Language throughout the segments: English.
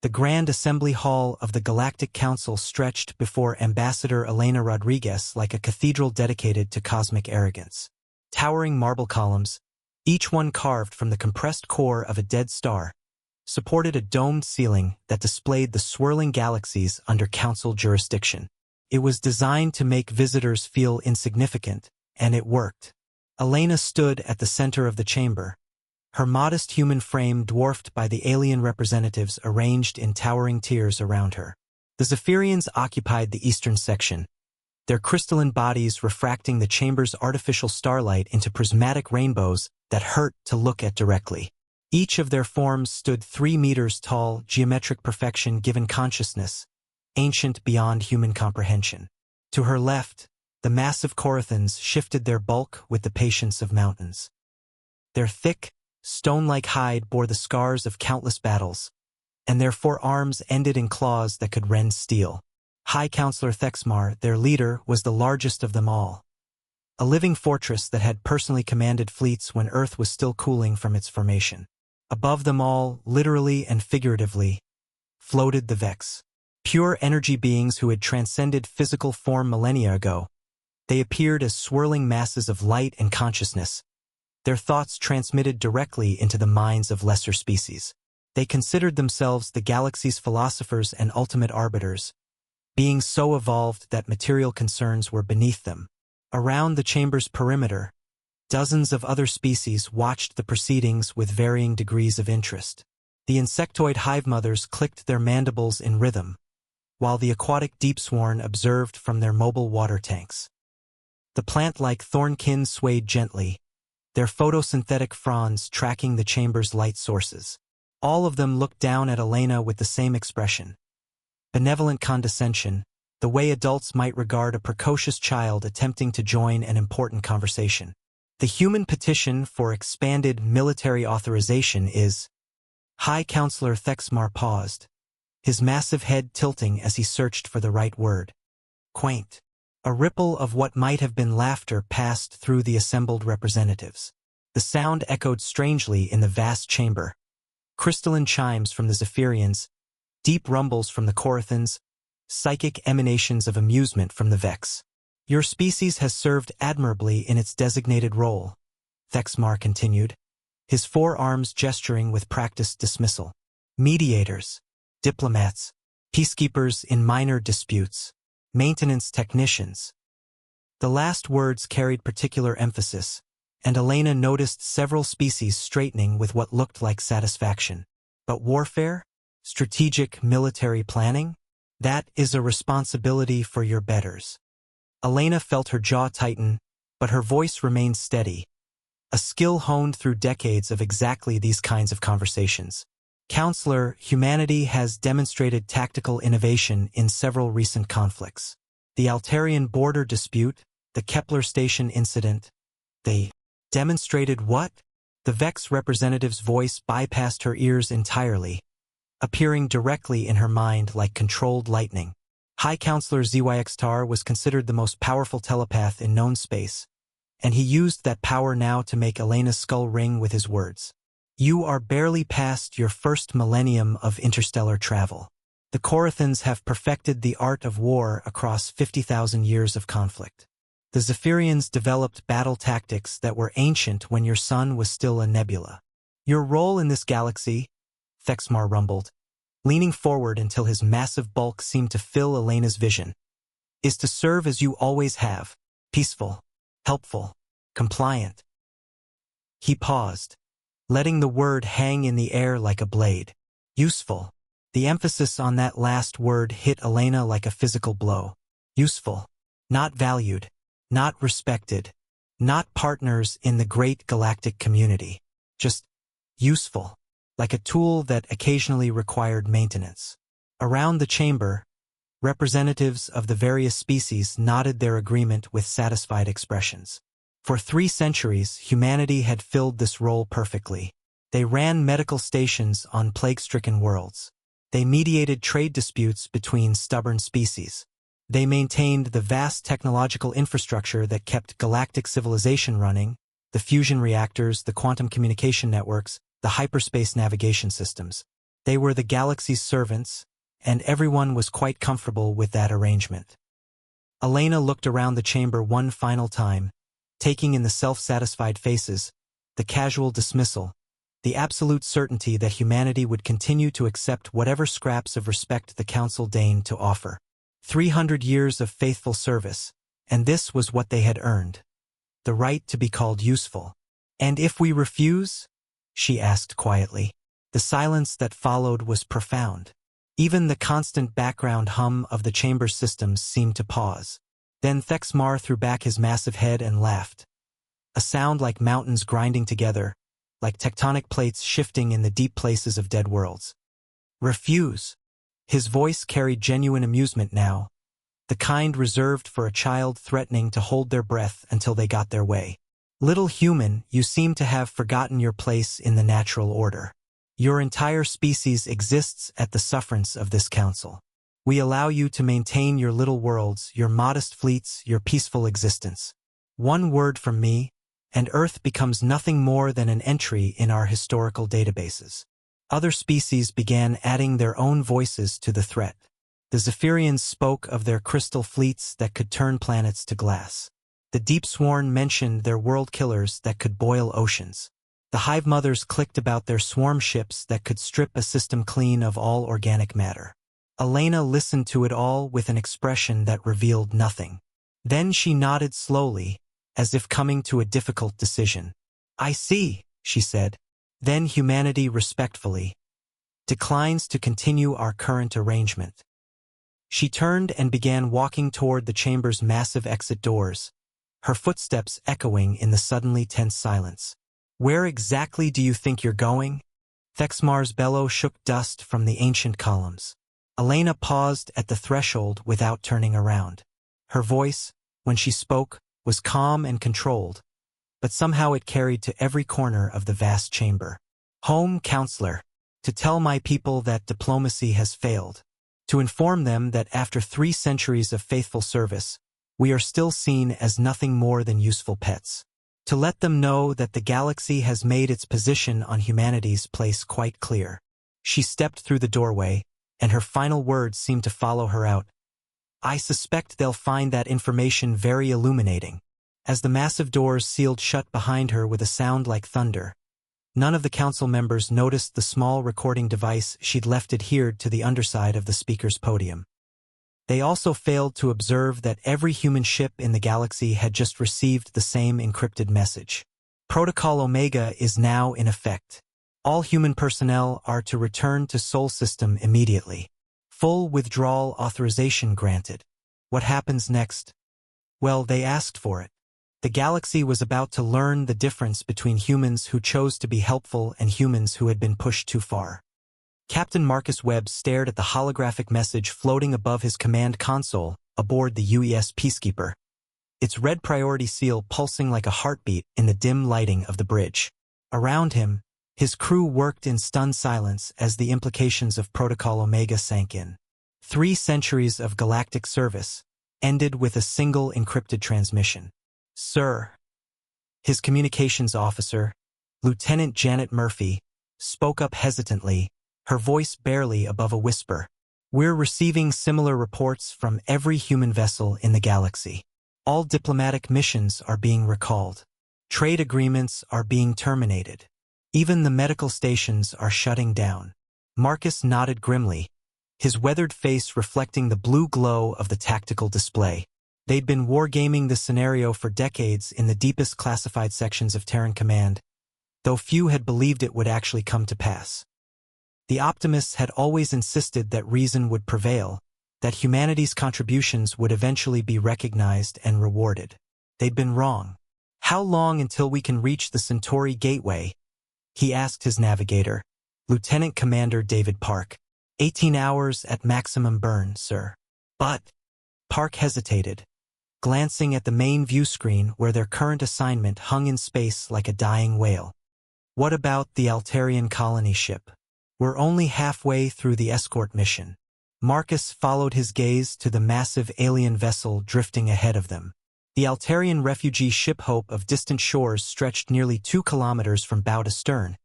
The Grand Assembly Hall of the Galactic Council stretched before Ambassador Elena Rodriguez like a cathedral dedicated to cosmic arrogance. Towering marble columns, each one carved from the compressed core of a dead star, supported a domed ceiling that displayed the swirling galaxies under council jurisdiction. It was designed to make visitors feel insignificant, and it worked. Elena stood at the center of the chamber, her modest human frame dwarfed by the alien representatives arranged in towering tiers around her. The Zephyrians occupied the eastern section, their crystalline bodies refracting the chamber's artificial starlight into prismatic rainbows that hurt to look at directly. Each of their forms stood 3 meters tall, geometric perfection given consciousness, ancient beyond human comprehension. To her left, the massive Corathans shifted their bulk with the patience of mountains. Their thick, stone-like hide bore the scars of countless battles, and their 4 arms ended in claws that could rend steel. High Counselor Thexmar, their leader, was the largest of them all, a living fortress that had personally commanded fleets when Earth was still cooling from its formation. Above them all, literally and figuratively, floated the Vex, pure energy beings who had transcended physical form millennia ago. They appeared as swirling masses of light and consciousness, their thoughts transmitted directly into the minds of lesser species. They considered themselves the galaxy's philosophers and ultimate arbiters, being so evolved that material concerns were beneath them. Around the chamber's perimeter, dozens of other species watched the proceedings with varying degrees of interest. The insectoid hive mothers clicked their mandibles in rhythm, while the aquatic deepsworn observed from their mobile water tanks. The plant-like thornkin swayed gently, their photosynthetic fronds tracking the chamber's light sources. All of them looked down at Elena with the same expression. Benevolent condescension, the way adults might regard a precocious child attempting to join an important conversation. The human petition for expanded military authorization is... High Counselor Thexmar paused, his massive head tilting as he searched for the right word. Quaint. A ripple of what might have been laughter passed through the assembled representatives. The sound echoed strangely in the vast chamber. Crystalline chimes from the Zephyrians, deep rumbles from the Corathans, psychic emanations of amusement from the Vex. Your species has served admirably in its designated role, Thexmar continued, his 4 arms gesturing with practiced dismissal. Mediators, diplomats, peacekeepers in minor disputes, maintenance technicians. The last words carried particular emphasis, and Elena noticed several species straightening with what looked like satisfaction. But warfare? Strategic military planning? That is a responsibility for your betters. Elena felt her jaw tighten, but her voice remained steady, a skill honed through decades of exactly these kinds of conversations. Counselor, humanity has demonstrated tactical innovation in several recent conflicts. The Altarian border dispute, the Kepler station incident. They demonstrated what? The Vex representative's voice bypassed her ears entirely, appearing directly in her mind like controlled lightning. High Counselor ZYXTAR was considered the most powerful telepath in known space, and he used that power now to make Elena's skull ring with his words. You are barely past your first millennium of interstellar travel. The Corathans have perfected the art of war across 50,000 years of conflict. The Zephyrians developed battle tactics that were ancient when your sun was still a nebula. Your role in this galaxy, Thexmar rumbled, leaning forward until his massive bulk seemed to fill Elena's vision, is to serve as you always have, peaceful, helpful, compliant. He paused, letting the word hang in the air like a blade. Useful. The emphasis on that last word hit Elena like a physical blow. Useful. Not valued. Not respected. Not partners in the great galactic community. Just useful. Like a tool that occasionally required maintenance. Around the chamber, representatives of the various species nodded their agreement with satisfied expressions. For 3 centuries, humanity had filled this role perfectly. They ran medical stations on plague-stricken worlds. They mediated trade disputes between stubborn species. They maintained the vast technological infrastructure that kept galactic civilization running, the fusion reactors, the quantum communication networks, the hyperspace navigation systems. They were the galaxy's servants, and everyone was quite comfortable with that arrangement. Elena looked around the chamber one final time, taking in the self-satisfied faces, the casual dismissal, the absolute certainty that humanity would continue to accept whatever scraps of respect the Council deigned to offer. 300 years of faithful service, and this was what they had earned. The right to be called useful. "And if we refuse?" she asked quietly. The silence that followed was profound. Even the constant background hum of the chamber's systems seemed to pause. Then Thexmar threw back his massive head and laughed. A sound like mountains grinding together, like tectonic plates shifting in the deep places of dead worlds. "Refuse." His voice carried genuine amusement now, the kind reserved for a child threatening to hold their breath until they got their way. "Little human, you seem to have forgotten your place in the natural order. Your entire species exists at the sufferance of this council. We allow you to maintain your little worlds, your modest fleets, your peaceful existence. One word from me, and Earth becomes nothing more than an entry in our historical databases." Other species began adding their own voices to the threat. The Zephyrians spoke of their crystal fleets that could turn planets to glass. The Deepsworn mentioned their world killers that could boil oceans. The Hive Mothers clicked about their swarm ships that could strip a system clean of all organic matter. Elena listened to it all with an expression that revealed nothing. Then she nodded slowly, as if coming to a difficult decision. "I see," she said. "Then humanity respectfully declines to continue our current arrangement." She turned and began walking toward the chamber's massive exit doors, her footsteps echoing in the suddenly tense silence. "Where exactly do you think you're going?" Thexmar's bellow shook dust from the ancient columns. Elena paused at the threshold without turning around. Her voice, when she spoke, was calm and controlled, but somehow it carried to every corner of the vast chamber. "Home, Counselor. To tell my people that diplomacy has failed. To inform them that after 3 centuries of faithful service, we are still seen as nothing more than useful pets. To let them know that the galaxy has made its position on humanity's place quite clear." She stepped through the doorway, and her final words seemed to follow her out. "I suspect they'll find that information very illuminating." As the massive doors sealed shut behind her with a sound like thunder, none of the council members noticed the small recording device she'd left adhered to the underside of the speaker's podium. They also failed to observe that every human ship in the galaxy had just received the same encrypted message. Protocol Omega is now in effect. All human personnel are to return to Sol System immediately. Full withdrawal authorization granted. What happens next? Well, they asked for it. The galaxy was about to learn the difference between humans who chose to be helpful and humans who had been pushed too far. Captain Marcus Webb stared at the holographic message floating above his command console aboard the UES Peacekeeper, its red priority seal pulsing like a heartbeat in the dim lighting of the bridge. Around him, his crew worked in stunned silence as the implications of Protocol Omega sank in. 3 centuries of galactic service ended with a single encrypted transmission. "Sir." His communications officer, Lieutenant Janet Murphy, spoke up hesitantly, her voice barely above a whisper. "We're receiving similar reports from every human vessel in the galaxy. All diplomatic missions are being recalled. Trade agreements are being terminated. Even the medical stations are shutting down." Marcus nodded grimly, his weathered face reflecting the blue glow of the tactical display. They'd been wargaming this scenario for decades in the deepest classified sections of Terran Command, though few had believed it would actually come to pass. The optimists had always insisted that reason would prevail, that humanity's contributions would eventually be recognized and rewarded. They'd been wrong. "How long until we can reach the Centauri Gateway?" he asked his navigator, Lieutenant Commander David Park. 18 hours at maximum burn, sir." "But—" Park hesitated, glancing at the main view screen where their current assignment hung in space like a dying whale. "What about the Altarian colony ship? We're only halfway through the escort mission." Marcus followed his gaze to the massive alien vessel drifting ahead of them. The Altarian refugee ship Hope of Distant Shores stretched nearly 2 kilometers from bow to stern,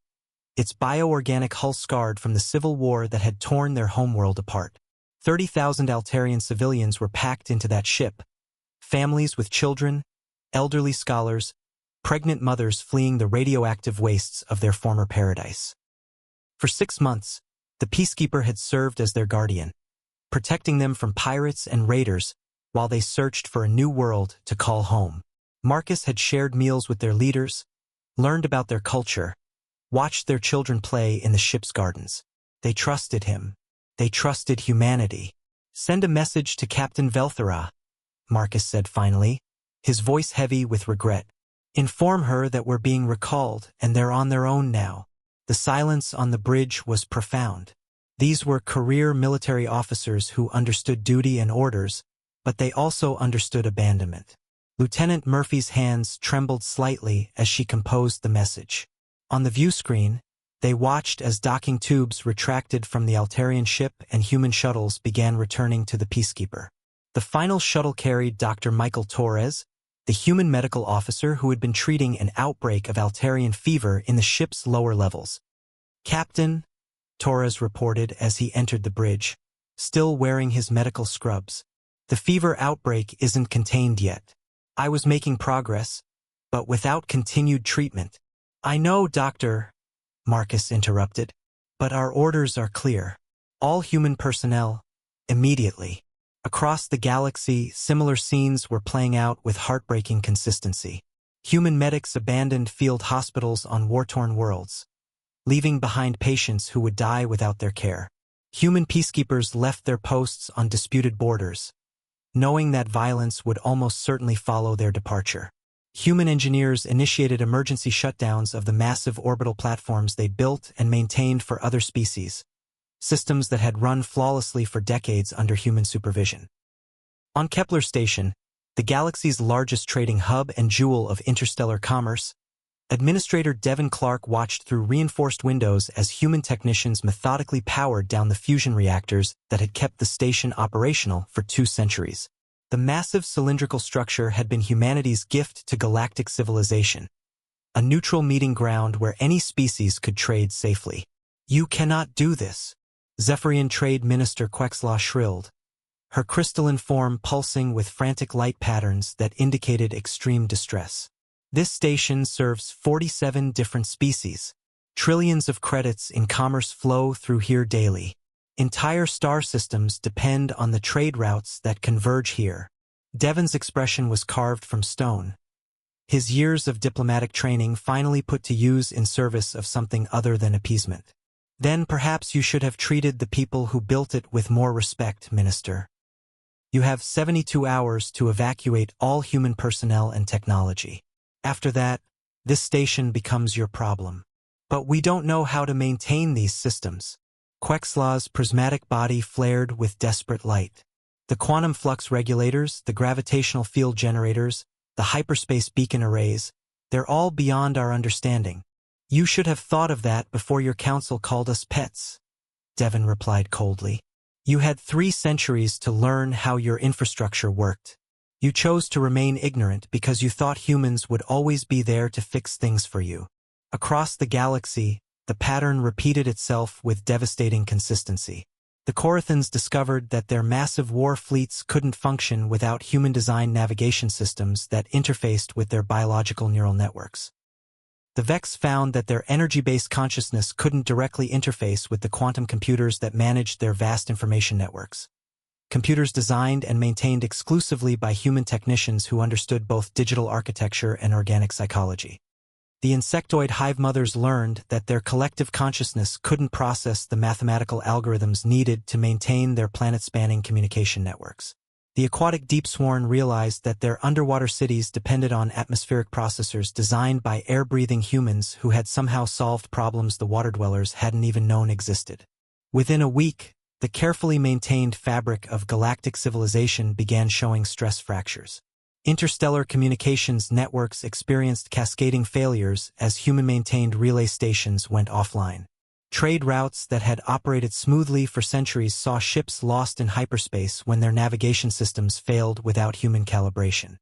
its bioorganic hull scarred from the civil war that had torn their homeworld apart. 30,000 Altarian civilians were packed into that ship, families with children, elderly scholars, pregnant mothers fleeing the radioactive wastes of their former paradise. For 6 months, the Peacekeeper had served as their guardian, protecting them from pirates and raiders while they searched for a new world to call home. Marcus had shared meals with their leaders, learned about their culture, watched their children play in the ship's gardens. They trusted him. They trusted humanity. "Send a message to Captain Velthera," Marcus said finally, his voice heavy with regret. "Inform her that we're being recalled and they're on their own now." The silence on the bridge was profound. These were career military officers who understood duty and orders, but they also understood abandonment. Lieutenant Murphy's hands trembled slightly as she composed the message. On the view screen, they watched as docking tubes retracted from the Altarian ship and human shuttles began returning to the Peacekeeper. The final shuttle carried Dr. Michael Torres, the human medical officer who had been treating an outbreak of Altarian fever in the ship's lower levels. "Captain," Torres reported as he entered the bridge, still wearing his medical scrubs, "the fever outbreak isn't contained yet. I was making progress, but without continued treatment." "I know, Doctor," Marcus interrupted, "but our orders are clear. All human personnel, immediately." Across the galaxy, similar scenes were playing out with heartbreaking consistency. Human medics abandoned field hospitals on war-torn worlds, leaving behind patients who would die without their care. Human peacekeepers left their posts on disputed borders, knowing that violence would almost certainly follow their departure. Human engineers initiated emergency shutdowns of the massive orbital platforms they built and maintained for other species, systems that had run flawlessly for decades under human supervision. On Kepler Station, the galaxy's largest trading hub and jewel of interstellar commerce, Administrator Devin Clark watched through reinforced windows as human technicians methodically powered down the fusion reactors that had kept the station operational for 2 centuries. The massive cylindrical structure had been humanity's gift to galactic civilization, a neutral meeting ground where any species could trade safely. "You cannot do this," Zephyrian Trade Minister Quexlaw shrilled, her crystalline form pulsing with frantic light patterns that indicated extreme distress. "This station serves 47 different species. Trillions of credits in commerce flow through here daily. Entire star systems depend on the trade routes that converge here." Devin's expression was carved from stone, his years of diplomatic training finally put to use in service of something other than appeasement. "Then perhaps you should have treated the people who built it with more respect, Minister. You have 72 hours to evacuate all human personnel and technology. After that, this station becomes your problem." "But we don't know how to maintain these systems." Quexlaw's prismatic body flared with desperate light. "The quantum flux regulators, the gravitational field generators, the hyperspace beacon arrays, they're all beyond our understanding. You should have thought of that before your council called us pets," Devin replied coldly. "You had 3 centuries to learn how your infrastructure worked. You chose to remain ignorant because you thought humans would always be there to fix things for you." Across the galaxy, the pattern repeated itself with devastating consistency. The Corathans discovered that their massive war fleets couldn't function without human-designed navigation systems that interfaced with their biological neural networks. The Vex found that their energy-based consciousness couldn't directly interface with the quantum computers that managed their vast information networks. Computers designed and maintained exclusively by human technicians who understood both digital architecture and organic psychology. The insectoid hive mothers learned that their collective consciousness couldn't process the mathematical algorithms needed to maintain their planet-spanning communication networks. The aquatic deep-sworn realized that their underwater cities depended on atmospheric processors designed by air-breathing humans who had somehow solved problems the water-dwellers hadn't even known existed. Within a week, the carefully maintained fabric of galactic civilization began showing stress fractures. Interstellar communications networks experienced cascading failures as human-maintained relay stations went offline. Trade routes that had operated smoothly for centuries saw ships lost in hyperspace when their navigation systems failed without human calibration.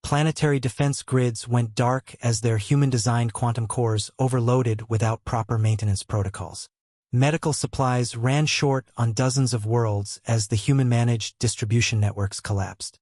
planetary defense grids went dark as their human-designed quantum cores overloaded without proper maintenance protocols. Medical supplies ran short on dozens of worlds as the human-managed distribution networks collapsed.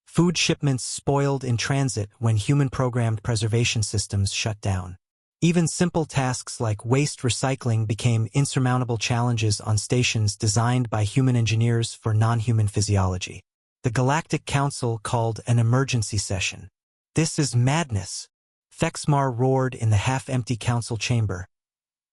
Food shipments spoiled in transit when human-programmed preservation systems shut down. Even simple tasks like waste recycling became insurmountable challenges on stations designed by human engineers for non-human physiology. The Galactic Council called an emergency session. "This is madness," Thexmar roared in the half-empty council chamber,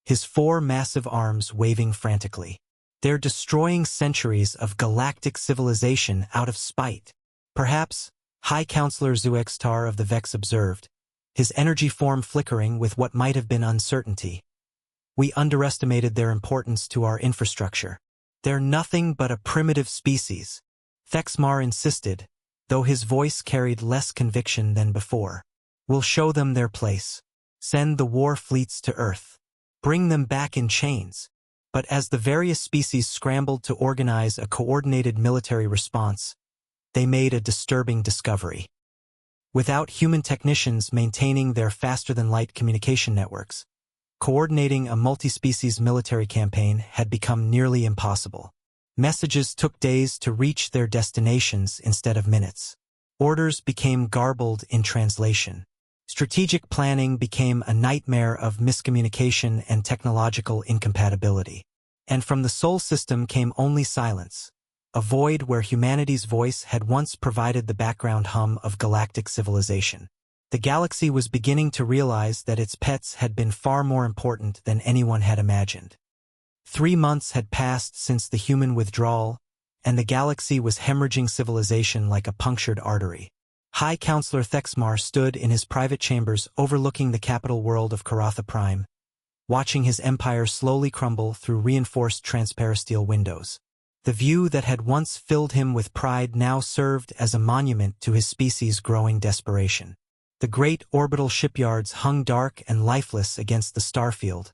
his 4 massive arms waving frantically. "They're destroying centuries of galactic civilization out of spite." "Perhaps," High Counselor Zuextar of the Vex observed, his energy form flickering with what might have been uncertainty. "We underestimated their importance to our infrastructure. They're nothing but a primitive species," Thexmar insisted, though his voice carried less conviction than before. "We'll show them their place. Send the war fleets to Earth. Bring them back in chains." But as the various species scrambled to organize a coordinated military response, they made a disturbing discovery. Without human technicians maintaining their faster-than-light communication networks, coordinating a multi-species military campaign had become nearly impossible. Messages took days to reach their destinations instead of minutes. Orders became garbled in translation. Strategic planning became a nightmare of miscommunication and technological incompatibility. And from the Sol system came only silence, a void where humanity's voice had once provided the background hum of galactic civilization. The galaxy was beginning to realize that its pets had been far more important than anyone had imagined. 3 months had passed since the human withdrawal, and the galaxy was hemorrhaging civilization like a punctured artery. High Counselor Thexmar stood in his private chambers overlooking the capital world of Karatha Prime, watching his empire slowly crumble through reinforced transparasteel windows. The view that had once filled him with pride now served as a monument to his species' growing desperation. The great orbital shipyards hung dark and lifeless against the starfield,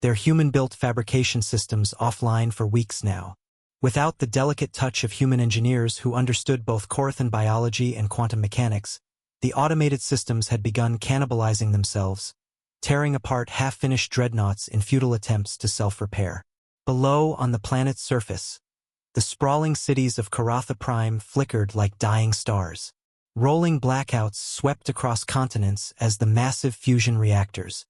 their human-built fabrication systems offline for weeks now. Without the delicate touch of human engineers who understood both Korathan biology and quantum mechanics, the automated systems had begun cannibalizing themselves, tearing apart half-finished dreadnoughts in futile attempts to self-repair. Below, on the planet's surface, the sprawling cities of Karatha Prime flickered like dying stars. Rolling blackouts swept across continents as the massive fusion reactors,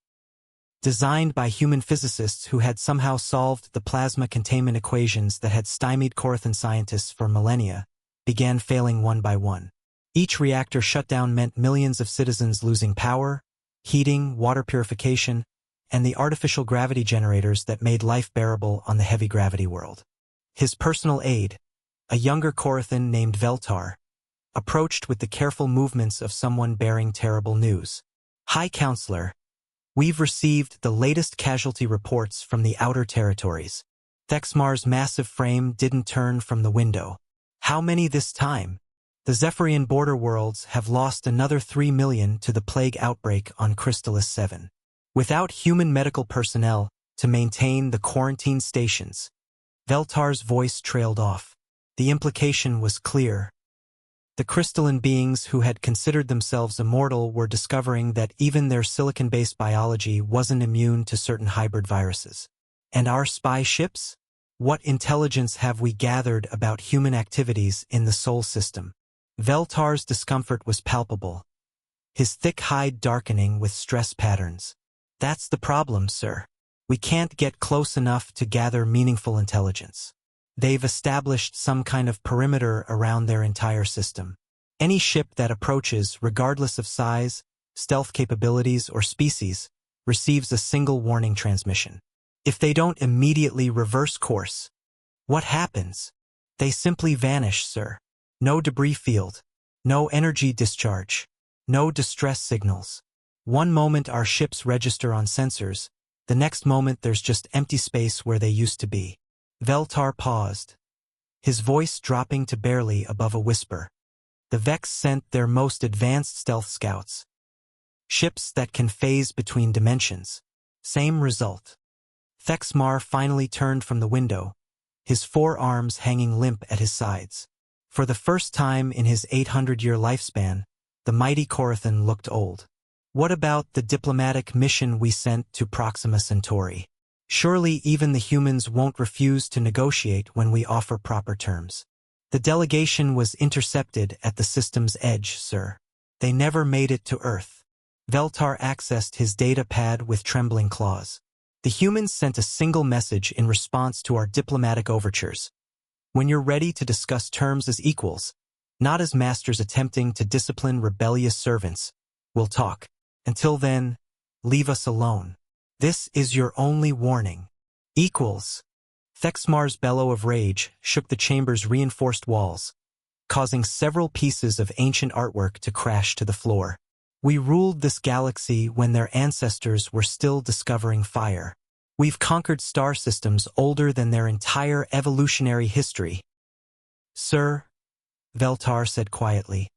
designed by human physicists who had somehow solved the plasma containment equations that had stymied Korathan scientists for millennia, began failing one by one. Each reactor shutdown meant millions of citizens losing power, heating, water purification, and the artificial gravity generators that made life bearable on the heavy gravity world. His personal aide, a younger Korathan named Veltar, approached with the careful movements of someone bearing terrible news. "High Counselor, we've received the latest casualty reports from the outer territories." Thexmar's massive frame didn't turn from the window. "How many this time?" "The Zephyrian border worlds have lost another 3 million to the plague outbreak on Crystallis 7. Without human medical personnel to maintain the quarantine stations." Veltar's voice trailed off. The implication was clear. The crystalline beings who had considered themselves immortal were discovering that even their silicon-based biology wasn't immune to certain hybrid viruses. "And our spy ships? What intelligence have we gathered about human activities in the Sol system?" Veltar's discomfort was palpable, his thick hide darkening with stress patterns. "That's the problem, sir. We can't get close enough to gather meaningful intelligence. They've established some kind of perimeter around their entire system. Any ship that approaches, regardless of size, stealth capabilities, or species, receives a single warning transmission. If they don't immediately reverse course, what happens? They simply vanish, sir. No debris field, no energy discharge, no distress signals. One moment our ships register on sensors, the next moment there's just empty space where they used to be." Veltar paused, his voice dropping to barely above a whisper. "The Vex sent their most advanced stealth scouts. Ships that can phase between dimensions. Same result." Thexmar finally turned from the window, his 4 arms hanging limp at his sides. For the first time in his 800-year lifespan, The mighty Corathan looked old. What about the diplomatic mission we sent to Proxima Centauri? Surely even the humans won't refuse to negotiate when we offer proper terms. The delegation was intercepted at the system's edge, sir. They never made it to Earth. Veltar accessed his data pad with trembling claws. The humans sent a single message in response to our diplomatic overtures. When you're ready to discuss terms as equals, not as masters attempting to discipline rebellious servants, we'll talk. Until then, leave us alone. This is your only warning. Equals. Thexmar's bellow of rage shook the chamber's reinforced walls, causing several pieces of ancient artwork to crash to the floor. We ruled this galaxy when their ancestors were still discovering fire. We've conquered star systems older than their entire evolutionary history. Sir, Veltar said quietly,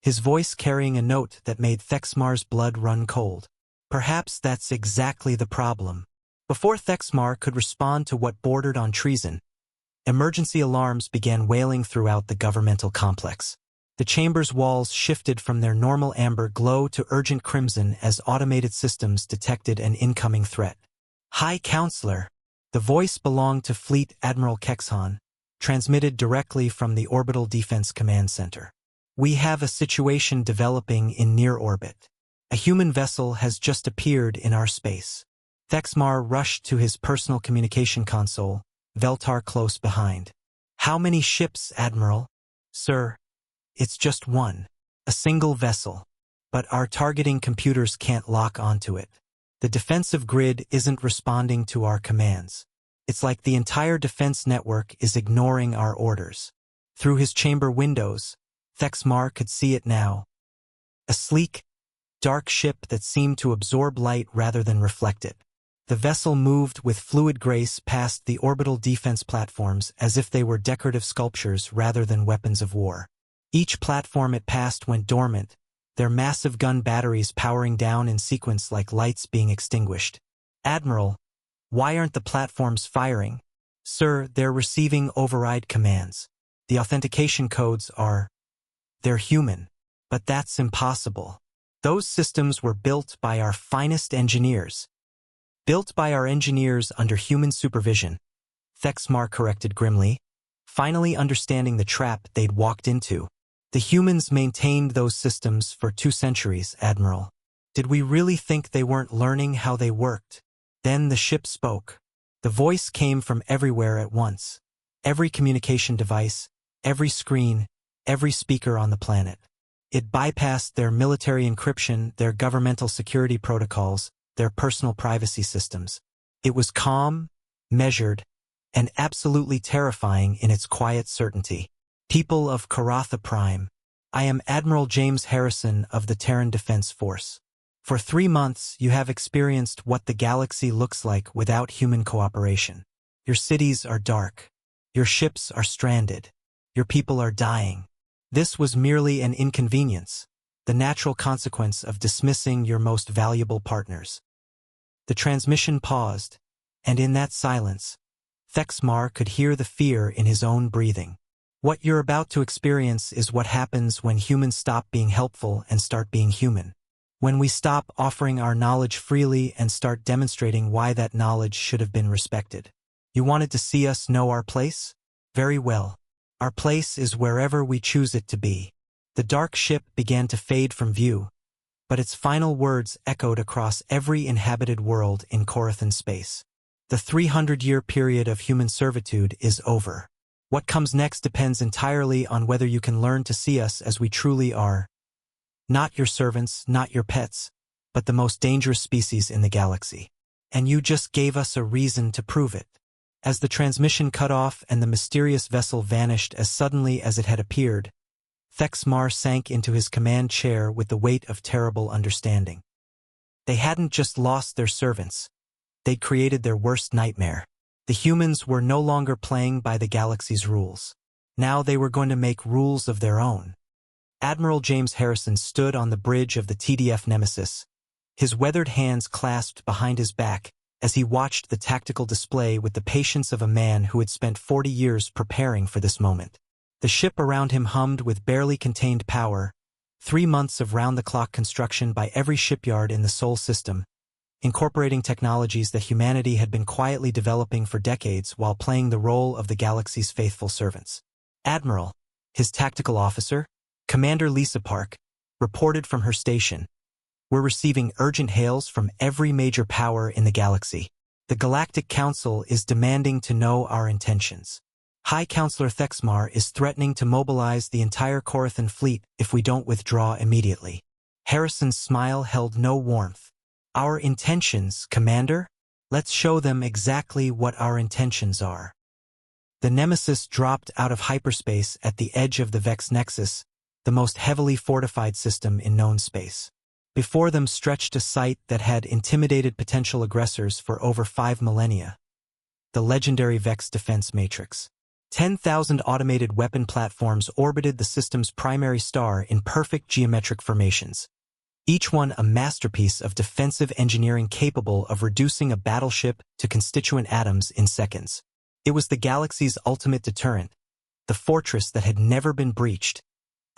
his voice carrying a note that made Thexmar's blood run cold. Perhaps that's exactly the problem. Before Thexmar could respond to what bordered on treason, emergency alarms began wailing throughout the governmental complex. The chamber's walls shifted from their normal amber glow to urgent crimson as automated systems detected an incoming threat. High Counselor, the voice belonged to Fleet Admiral Kexhan, transmitted directly from the Orbital Defense Command Center. We have a situation developing in near orbit. A human vessel has just appeared in our space. Thexmar rushed to his personal communication console, Veltar close behind. How many ships, Admiral? Sir, it's just one. A single vessel. But our targeting computers can't lock onto it. The defensive grid isn't responding to our commands. It's like the entire defense network is ignoring our orders. Through his chamber windows, Thexmar could see it now. A sleek, dark ship that seemed to absorb light rather than reflect it. The vessel moved with fluid grace past the orbital defense platforms as if they were decorative sculptures rather than weapons of war. Each platform it passed went dormant, their massive gun batteries powering down in sequence like lights being extinguished. Admiral, why aren't the platforms firing? Sir, they're receiving override commands. The authentication codes are... They're human. But that's impossible. Those systems were built by our finest engineers. Built by our engineers under human supervision, Thexmar corrected grimly, finally understanding the trap they'd walked into. The humans maintained those systems for 2 centuries, Admiral. Did we really think they weren't learning how they worked? Then the ship spoke. The voice came from everywhere at once. Every communication device, every screen, every speaker on the planet. It bypassed their military encryption, their governmental security protocols, their personal privacy systems. It was calm, measured, and absolutely terrifying in its quiet certainty. People of Karatha Prime, I am Admiral James Harrison of the Terran Defense Force. For 3 months, you have experienced what the galaxy looks like without human cooperation. Your cities are dark. Your ships are stranded. Your people are dying. This was merely an inconvenience, the natural consequence of dismissing your most valuable partners. The transmission paused, and in that silence, Thexmar could hear the fear in his own breathing. What you're about to experience is what happens when humans stop being helpful and start being human. When we stop offering our knowledge freely and start demonstrating why that knowledge should have been respected. You wanted to see us know our place? Very well. Our place is wherever we choose it to be. The dark ship began to fade from view, but its final words echoed across every inhabited world in Corathan space. The 300-year period of human servitude is over. What comes next depends entirely on whether you can learn to see us as we truly are. Not your servants, not your pets, but the most dangerous species in the galaxy. And you just gave us a reason to prove it. As the transmission cut off and the mysterious vessel vanished as suddenly as it had appeared, Thexmar sank into his command chair with the weight of terrible understanding. They hadn't just lost their servants. They'd created their worst nightmare. The humans were no longer playing by the galaxy's rules. Now they were going to make rules of their own. Admiral James Harrison stood on the bridge of the TDF Nemesis, his weathered hands clasped behind his back as he watched the tactical display with the patience of a man who had spent 40 years preparing for this moment. The ship around him hummed with barely contained power, 3 months of round-the-clock construction by every shipyard in the Sol system, incorporating technologies that humanity had been quietly developing for decades while playing the role of the galaxy's faithful servants. Admiral, his tactical officer, Commander Lisa Park, reported from her station. We're receiving urgent hails from every major power in the galaxy. The Galactic Council is demanding to know our intentions. High Counselor Thexmar is threatening to mobilize the entire Corathan fleet if we don't withdraw immediately. Harrison's smile held no warmth. Our intentions, Commander? Let's show them exactly what our intentions are. The Nemesis dropped out of hyperspace at the edge of the Vex Nexus, the most heavily fortified system in known space. Before them stretched a site that had intimidated potential aggressors for over 5 millennia. The legendary Vex Defense Matrix. 10,000 automated weapon platforms orbited the system's primary star in perfect geometric formations, each one a masterpiece of defensive engineering capable of reducing a battleship to constituent atoms in seconds. It was the galaxy's ultimate deterrent, the fortress that had never been breached,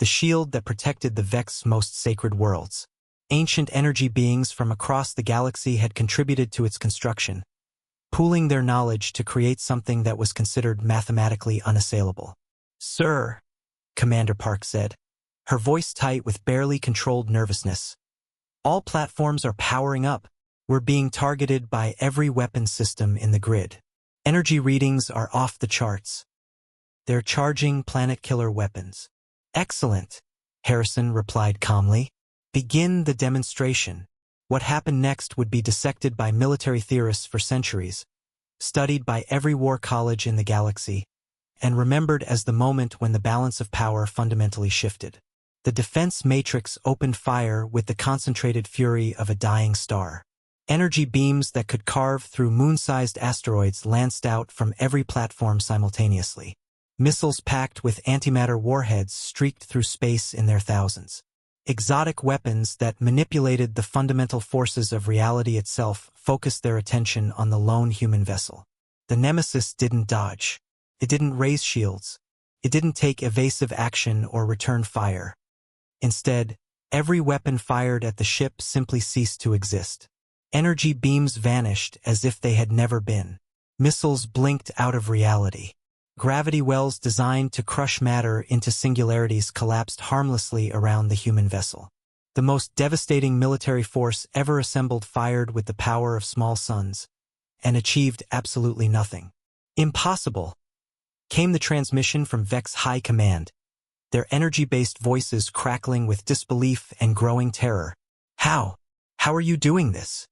the shield that protected the Vex's most sacred worlds. Ancient energy beings from across the galaxy had contributed to its construction, pooling their knowledge to create something that was considered mathematically unassailable. "Sir," Commander Park said, her voice tight with barely controlled nervousness. "All platforms are powering up. We're being targeted by every weapon system in the grid. Energy readings are off the charts. They're charging planet-killer weapons." "Excellent," Harrison replied calmly. "Begin the demonstration." What happened next would be dissected by military theorists for centuries, studied by every war college in the galaxy, and remembered as the moment when the balance of power fundamentally shifted. The defense matrix opened fire with the concentrated fury of a dying star. Energy beams that could carve through moon-sized asteroids lanced out from every platform simultaneously. Missiles packed with antimatter warheads streaked through space in their thousands. Exotic weapons that manipulated the fundamental forces of reality itself focused their attention on the lone human vessel. The Nemesis didn't dodge. It didn't raise shields. It didn't take evasive action or return fire. Instead, every weapon fired at the ship simply ceased to exist. Energy beams vanished as if they had never been. Missiles blinked out of reality. Gravity wells designed to crush matter into singularities collapsed harmlessly around the human vessel. The most devastating military force ever assembled fired with the power of small suns, and achieved absolutely nothing. "Impossible," came the transmission from Vex High Command, their energy-based voices crackling with disbelief and growing terror. How? How are you doing this?"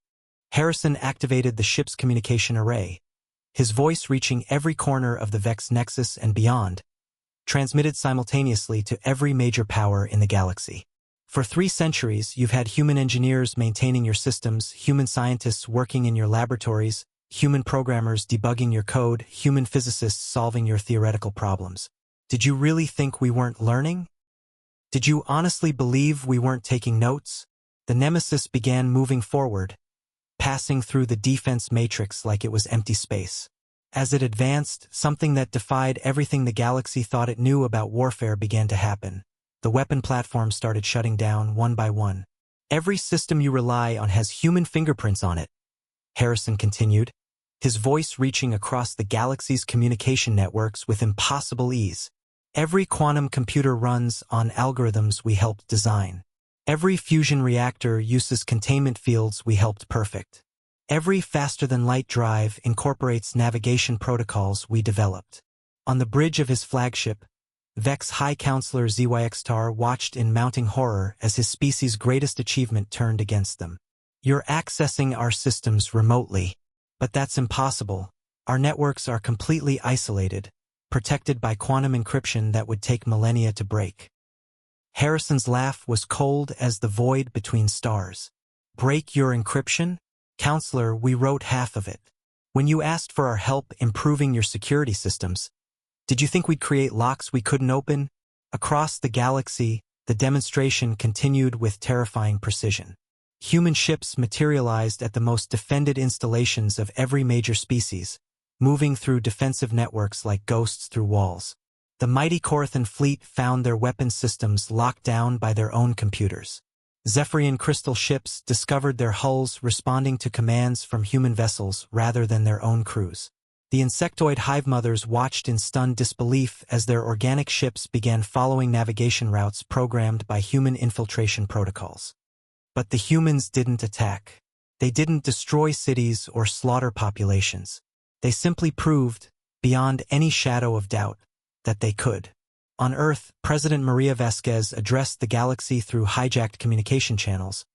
Harrison activated the ship's communication array, his voice reaching every corner of the Vex Nexus and beyond, transmitted simultaneously to every major power in the galaxy. "For 3 centuries, you've had human engineers maintaining your systems, human scientists working in your laboratories, human programmers debugging your code, human physicists solving your theoretical problems. Did you really think we weren't learning? Did you honestly believe we weren't taking notes?" The Nemesis began moving forward, passing through the defense matrix like it was empty space. As it advanced, something that defied everything the galaxy thought it knew about warfare began to happen. The weapon platforms started shutting down one by one. "Every system you rely on has human fingerprints on it," Harrison continued, his voice reaching across the galaxy's communication networks with impossible ease. "Every quantum computer runs on algorithms we helped design. Every fusion reactor uses containment fields we helped perfect. Every faster-than-light drive incorporates navigation protocols we developed." On the bridge of his flagship, Vex High Counselor ZYXtar watched in mounting horror as his species' greatest achievement turned against them. "You're accessing our systems remotely, but that's impossible. Our networks are completely isolated, protected by quantum encryption that would take millennia to break." Harrison's laugh was cold as the void between stars. "Break your encryption? Counselor, we wrote half of it. When you asked for our help improving your security systems, did you think we'd create locks we couldn't open?" Across the galaxy, the demonstration continued with terrifying precision. Human ships materialized at the most defended installations of every major species, moving through defensive networks like ghosts through walls. The mighty Corothan fleet found their weapon systems locked down by their own computers. Zephyrian crystal ships discovered their hulls responding to commands from human vessels rather than their own crews. The insectoid hive mothers watched in stunned disbelief as their organic ships began following navigation routes programmed by human infiltration protocols. But the humans didn't attack. They didn't destroy cities or slaughter populations. They simply proved, beyond any shadow of doubt, that they could. On Earth, President Maria Vasquez addressed the galaxy through hijacked communication channels,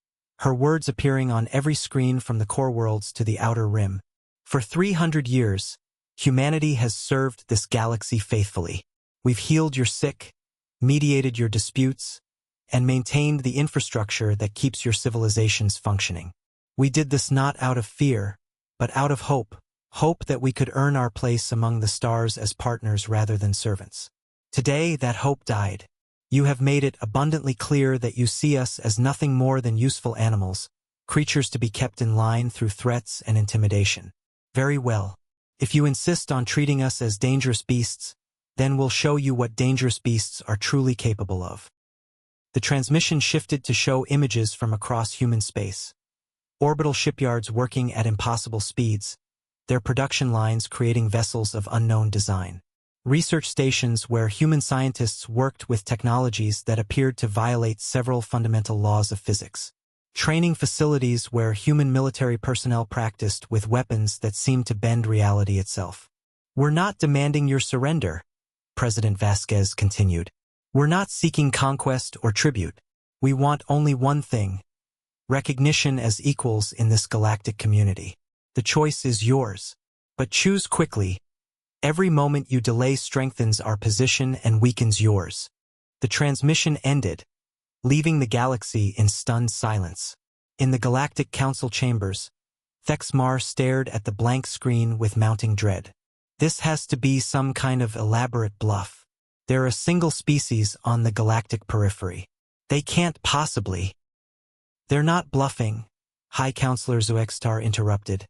her words appearing on every screen from the core worlds to the outer rim. For 300 years, humanity has served this galaxy faithfully. We've healed your sick, mediated your disputes, and maintained the infrastructure that keeps your civilizations functioning. We did this not out of fear, but out of hope. Hope that we could earn our place among the stars as partners rather than servants. Today, that hope died. You have made it abundantly clear that you see us as nothing more than useful animals, creatures to be kept in line through threats and intimidation. Very well. If you insist on treating us as dangerous beasts, then we'll show you what dangerous beasts are truly capable of. The transmission shifted to show images from across human space. Orbital shipyards working at impossible speeds, their production lines creating vessels of unknown design. Research stations where human scientists worked with technologies that appeared to violate several fundamental laws of physics. Training facilities where human military personnel practiced with weapons that seemed to bend reality itself. We're not demanding your surrender, President Vasquez continued. We're not seeking conquest or tribute. We want only one thing: recognition as equals in this galactic community. The choice is yours. But choose quickly. Every moment you delay strengthens our position and weakens yours. The transmission ended, leaving the galaxy in stunned silence. In the Galactic Council chambers, Thexmar stared at the blank screen with mounting dread. This has to be some kind of elaborate bluff. They're a single species on the galactic periphery. They can't possibly. They're not bluffing, High Counselor Zoextar interrupted,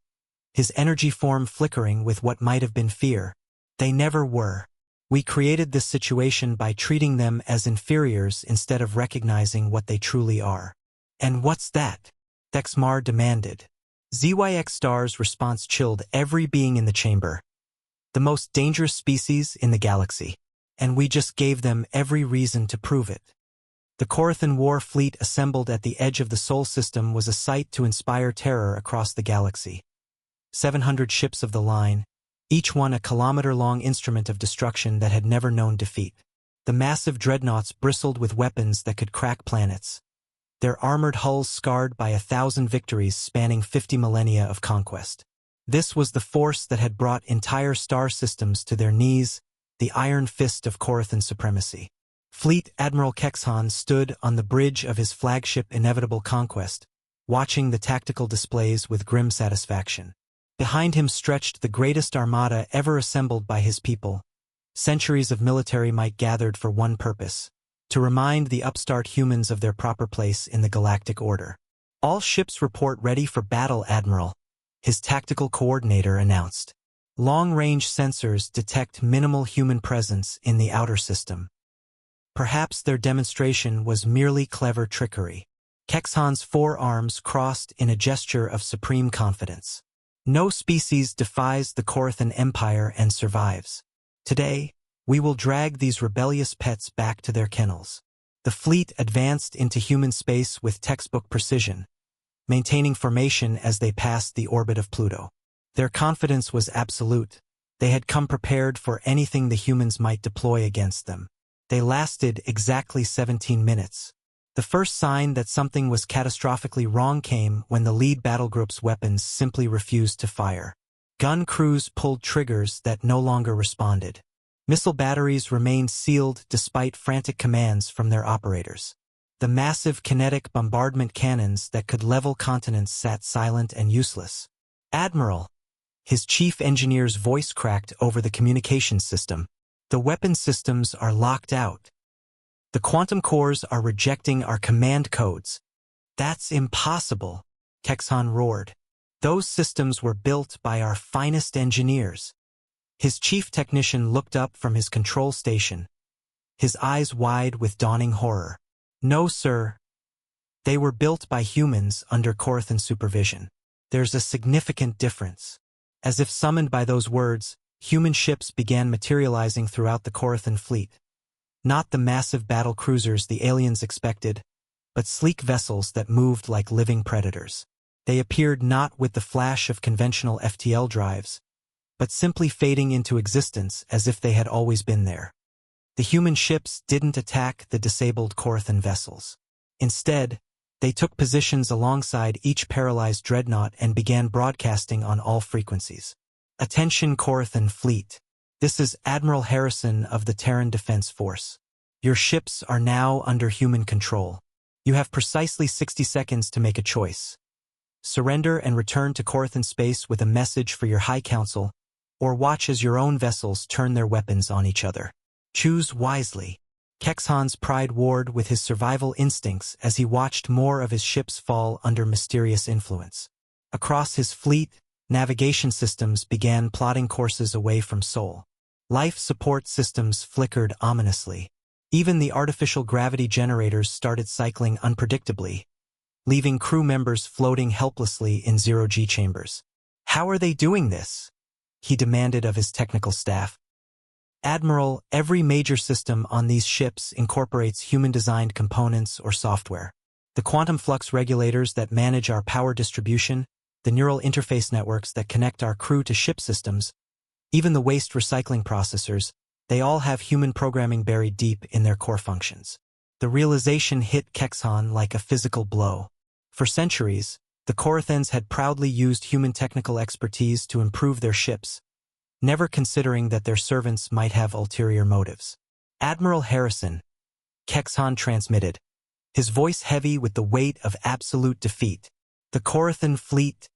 his energy form flickering with what might have been fear. They never were. We created this situation by treating them as inferiors instead of recognizing what they truly are. And what's that? Thexmar demanded. ZYX Star's response chilled every being in the chamber. The most dangerous species in the galaxy. And we just gave them every reason to prove it. The Corothan war fleet assembled at the edge of the Sol system was a sight to inspire terror across the galaxy. 700 ships of the line, each one a kilometer-long instrument of destruction that had never known defeat. The massive dreadnoughts bristled with weapons that could crack planets, their armored hulls scarred by 1,000 victories spanning 50 millennia of conquest. This was the force that had brought entire star systems to their knees, the iron fist of Corothan supremacy. Fleet Admiral Kexhan stood on the bridge of his flagship Inevitable Conquest, watching the tactical displays with grim satisfaction. Behind him stretched the greatest armada ever assembled by his people. Centuries of military might gathered for one purpose: to remind the upstart humans of their proper place in the galactic order. All ships report ready for battle, Admiral, his tactical coordinator announced. Long-range sensors detect minimal human presence in the outer system. Perhaps their demonstration was merely clever trickery. Kexhan's forearms crossed in a gesture of supreme confidence. No species defies the Corothan Empire and survives. Today, we will drag these rebellious pets back to their kennels. The fleet advanced into human space with textbook precision, maintaining formation as they passed the orbit of Pluto. Their confidence was absolute. They had come prepared for anything the humans might deploy against them. They lasted exactly 17 minutes. The first sign that something was catastrophically wrong came when the lead battlegroup's weapons simply refused to fire. Gun crews pulled triggers that no longer responded. Missile batteries remained sealed despite frantic commands from their operators. The massive kinetic bombardment cannons that could level continents sat silent and useless. Admiral, his chief engineer's voice cracked over the communications system. The weapon systems are locked out. The quantum cores are rejecting our command codes. That's impossible, Kexhan roared. Those systems were built by our finest engineers. His chief technician looked up from his control station, his eyes wide with dawning horror. No, sir. They were built by humans under Corthan supervision. There's a significant difference. As if summoned by those words, human ships began materializing throughout the Corthan fleet. Not the massive battle cruisers the aliens expected, but sleek vessels that moved like living predators. They appeared not with the flash of conventional FTL drives, but simply fading into existence as if they had always been there. The human ships didn't attack the disabled Corthan vessels. Instead, they took positions alongside each paralyzed dreadnought and began broadcasting on all frequencies. Attention Corthan fleet. This is Admiral Harrison of the Terran Defense Force. Your ships are now under human control. You have precisely 60 seconds to make a choice. Surrender and return to Corthan space with a message for your High Council, or watch as your own vessels turn their weapons on each other. Choose wisely. Kexhan's pride warred with his survival instincts as he watched more of his ships fall under mysterious influence. Across his fleet, navigation systems began plotting courses away from Sol. Life support systems flickered ominously. Even the artificial gravity generators started cycling unpredictably, leaving crew members floating helplessly in zero-G chambers. How are they doing this? He demanded of his technical staff. Admiral, every major system on these ships incorporates human-designed components or software. The quantum flux regulators that manage our power distribution, the neural interface networks that connect our crew to ship systems, even the waste recycling processors, they all have human programming buried deep in their core functions. The realization hit Kexhan like a physical blow. For centuries, the Corathans had proudly used human technical expertise to improve their ships, never considering that their servants might have ulterior motives. Admiral Harrison, Kexhan transmitted, his voice heavy with the weight of absolute defeat. The Corathan fleet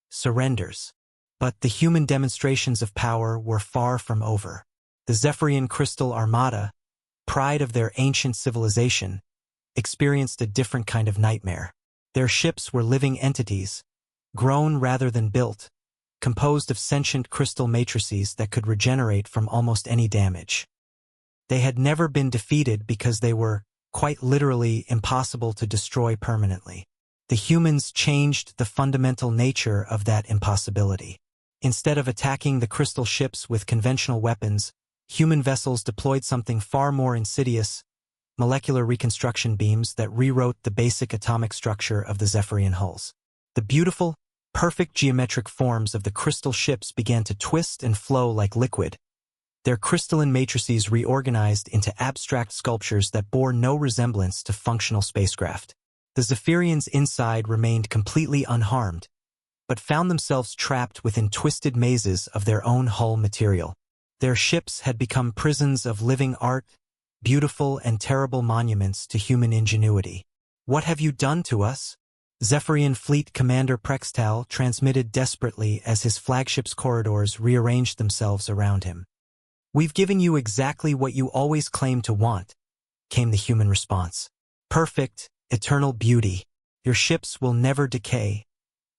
surrenders. But the human demonstrations of power were far from over. The Zephyrian Crystal Armada, pride of their ancient civilization, experienced a different kind of nightmare. Their ships were living entities, grown rather than built, composed of sentient crystal matrices that could regenerate from almost any damage. They had never been defeated because they were, quite literally, impossible to destroy permanently. The humans changed the fundamental nature of that impossibility. Instead of attacking the crystal ships with conventional weapons, human vessels deployed something far more insidious, molecular reconstruction beams that rewrote the basic atomic structure of the Zephyrian hulls. The beautiful, perfect geometric forms of the crystal ships began to twist and flow like liquid, their crystalline matrices reorganized into abstract sculptures that bore no resemblance to functional spacecraft. The Zephyrians inside remained completely unharmed, but found themselves trapped within twisted mazes of their own hull material. Their ships had become prisons of living art, beautiful and terrible monuments to human ingenuity. "What have you done to us?" Zephyrian Fleet Commander Prextal transmitted desperately as his flagship's corridors rearranged themselves around him. "We've given you exactly what you always claimed to want," came the human response. "Perfect, eternal beauty. Your ships will never decay,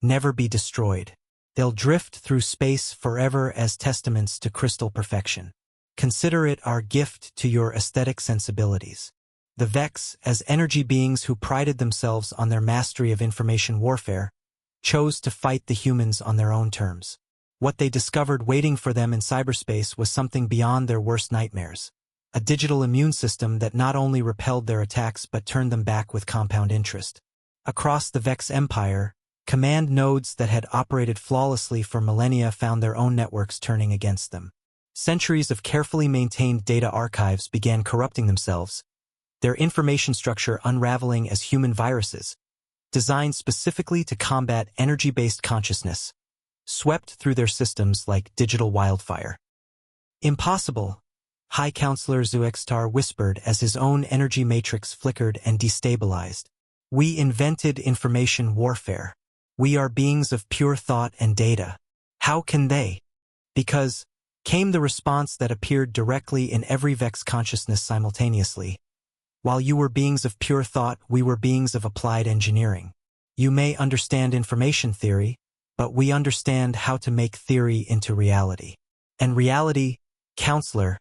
never be destroyed. They'll drift through space forever as testaments to crystal perfection. Consider it our gift to your aesthetic sensibilities." The Vex, as energy beings who prided themselves on their mastery of information warfare, chose to fight the humans on their own terms. What they discovered waiting for them in cyberspace was something beyond their worst nightmares. A digital immune system that not only repelled their attacks but turned them back with compound interest. Across the Vex Empire, command nodes that had operated flawlessly for millennia found their own networks turning against them. Centuries of carefully maintained data archives began corrupting themselves, their information structure unraveling as human viruses, designed specifically to combat energy-based consciousness, swept through their systems like digital wildfire. "Impossible," High Counselor Zuextar whispered as his own energy matrix flickered and destabilized. "We invented information warfare. We are beings of pure thought and data. How can they?" "Because," came the response that appeared directly in every Vex consciousness simultaneously. "While you were beings of pure thought, we were beings of applied engineering. You may understand information theory, but we understand how to make theory into reality. And reality, Counselor,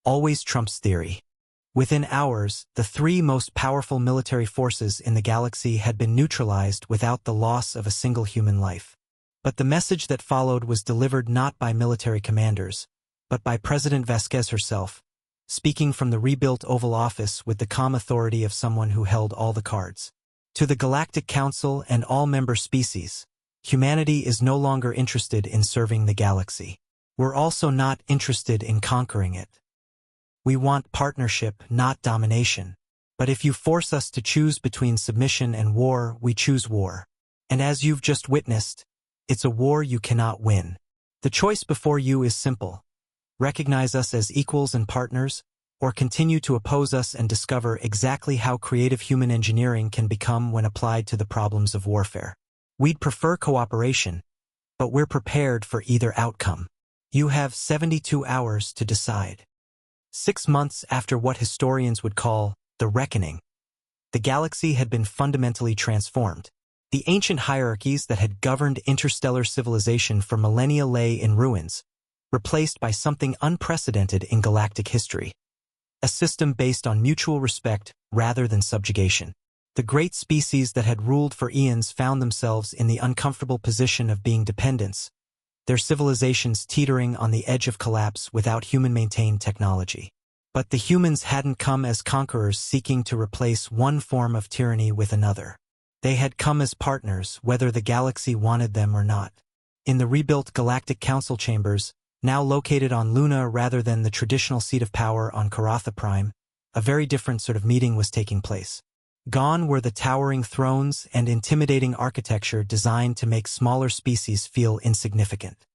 always trumps theory. Within hours, the three most powerful military forces in the galaxy had been neutralized without the loss of a single human life. But the message that followed was delivered not by military commanders, but by President Vasquez herself, speaking from the rebuilt Oval Office with the calm authority of someone who held all the cards. To the Galactic Council and all member species, humanity is no longer interested in serving the galaxy. We're also not interested in conquering it. We want partnership, not domination. But if you force us to choose between submission and war, we choose war. And as you've just witnessed, it's a war you cannot win. The choice before you is simple. Recognize us as equals and partners, or continue to oppose us and discover exactly how creative human engineering can become when applied to the problems of warfare. We'd prefer cooperation, but we're prepared for either outcome. You have 72 hours to decide. 6 months after what historians would call the reckoning, the galaxy had been fundamentally transformed. The ancient hierarchies that had governed interstellar civilization for millennia lay in ruins, replaced by something unprecedented in galactic history. A system based on mutual respect rather than subjugation. The great species that had ruled for eons found themselves in the uncomfortable position of being dependents, their civilizations teetering on the edge of collapse without human-maintained technology. But the humans hadn't come as conquerors seeking to replace one form of tyranny with another. They had come as partners, whether the galaxy wanted them or not. In the rebuilt Galactic Council chambers, now located on Luna rather than the traditional seat of power on Karatha Prime, a very different sort of meeting was taking place. Gone were the towering thrones and intimidating architecture designed to make smaller species feel insignificant.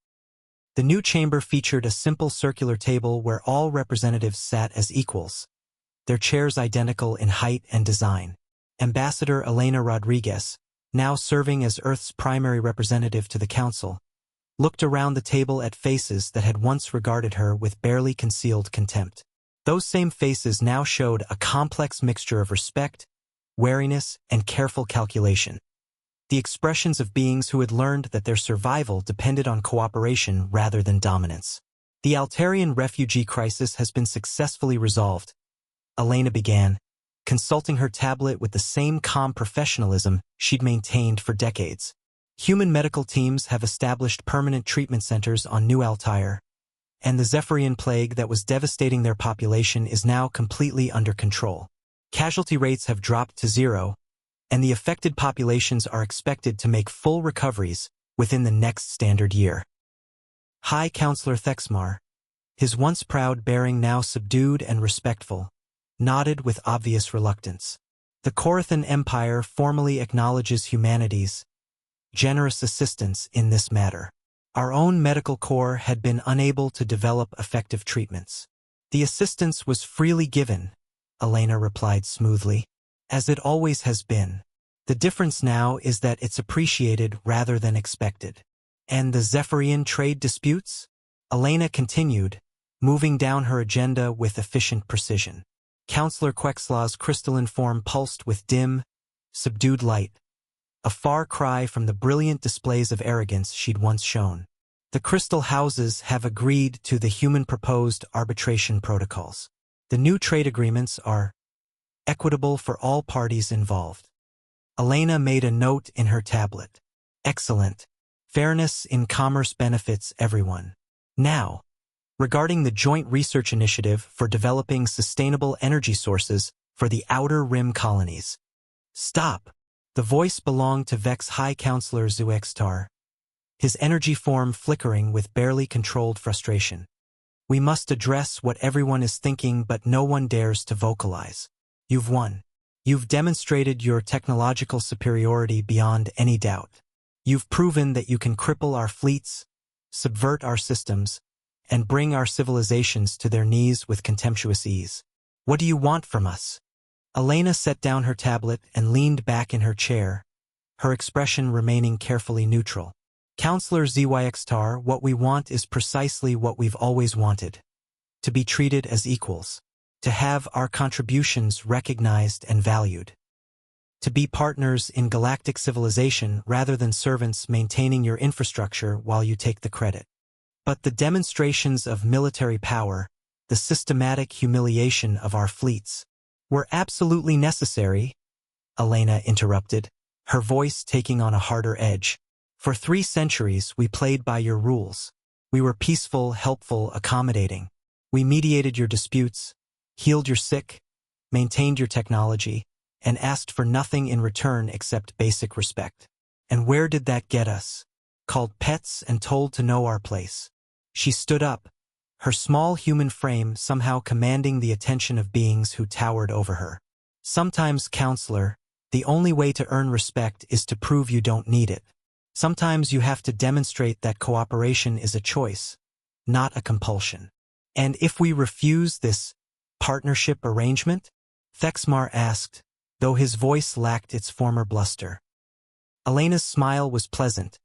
The new chamber featured a simple circular table where all representatives sat as equals, their chairs identical in height and design. Ambassador Elena Rodriguez, now serving as Earth's primary representative to the Council, looked around the table at faces that had once regarded her with barely concealed contempt. Those same faces now showed a complex mixture of respect, wariness, and careful calculation. The expressions of beings who had learned that their survival depended on cooperation rather than dominance. The Altarian refugee crisis has been successfully resolved, Elena began, consulting her tablet with the same calm professionalism she'd maintained for decades. Human medical teams have established permanent treatment centers on New Altair, and the Zephyrian plague that was devastating their population is now completely under control. Casualty rates have dropped to 0, and the affected populations are expected to make full recoveries within the next standard year. High Counselor Thexmar, his once proud bearing now subdued and respectful, nodded with obvious reluctance. The Korathan Empire formally acknowledges humanity's generous assistance in this matter. Our own medical corps had been unable to develop effective treatments. The assistance was freely given, Elena replied smoothly, as it always has been. The difference now is that it's appreciated rather than expected. And the Zephyrian trade disputes? Elena continued, moving down her agenda with efficient precision. Counselor Quexlaw's crystalline form pulsed with dim, subdued light, a far cry from the brilliant displays of arrogance she'd once shown. The crystal houses have agreed to the human-proposed arbitration protocols. The new trade agreements are equitable for all parties involved. Elena made a note in her tablet. Excellent. Fairness in commerce benefits everyone. Now, regarding the Joint Research Initiative for developing sustainable energy sources for the Outer Rim colonies. Stop! The voice belonged to Vex High Counselor Zuextar, his energy form flickering with barely controlled frustration. We must address what everyone is thinking but no one dares to vocalize. You've won. You've demonstrated your technological superiority beyond any doubt. You've proven that you can cripple our fleets, subvert our systems, and bring our civilizations to their knees with contemptuous ease. What do you want from us? Elena set down her tablet and leaned back in her chair, her expression remaining carefully neutral. Counselor ZYXTAR, what we want is precisely what we've always wanted. To be treated as equals. To have our contributions recognized and valued. To be partners in galactic civilization rather than servants maintaining your infrastructure while you take the credit. But the demonstrations of military power, the systematic humiliation of our fleets, were absolutely necessary, Elena interrupted, her voice taking on a harder edge. For 3 centuries we played by your rules. We were peaceful, helpful, accommodating. We mediated your disputes, healed your sick, maintained your technology, and asked for nothing in return except basic respect. And where did that get us? Called pets and told to know our place. She stood up, her small human frame somehow commanding the attention of beings who towered over her. Sometimes, counselor, the only way to earn respect is to prove you don't need it. Sometimes you have to demonstrate that cooperation is a choice, not a compulsion. And if we refuse this partnership arrangement? Thexmar asked, though his voice lacked its former bluster. Elena's smile was pleasant,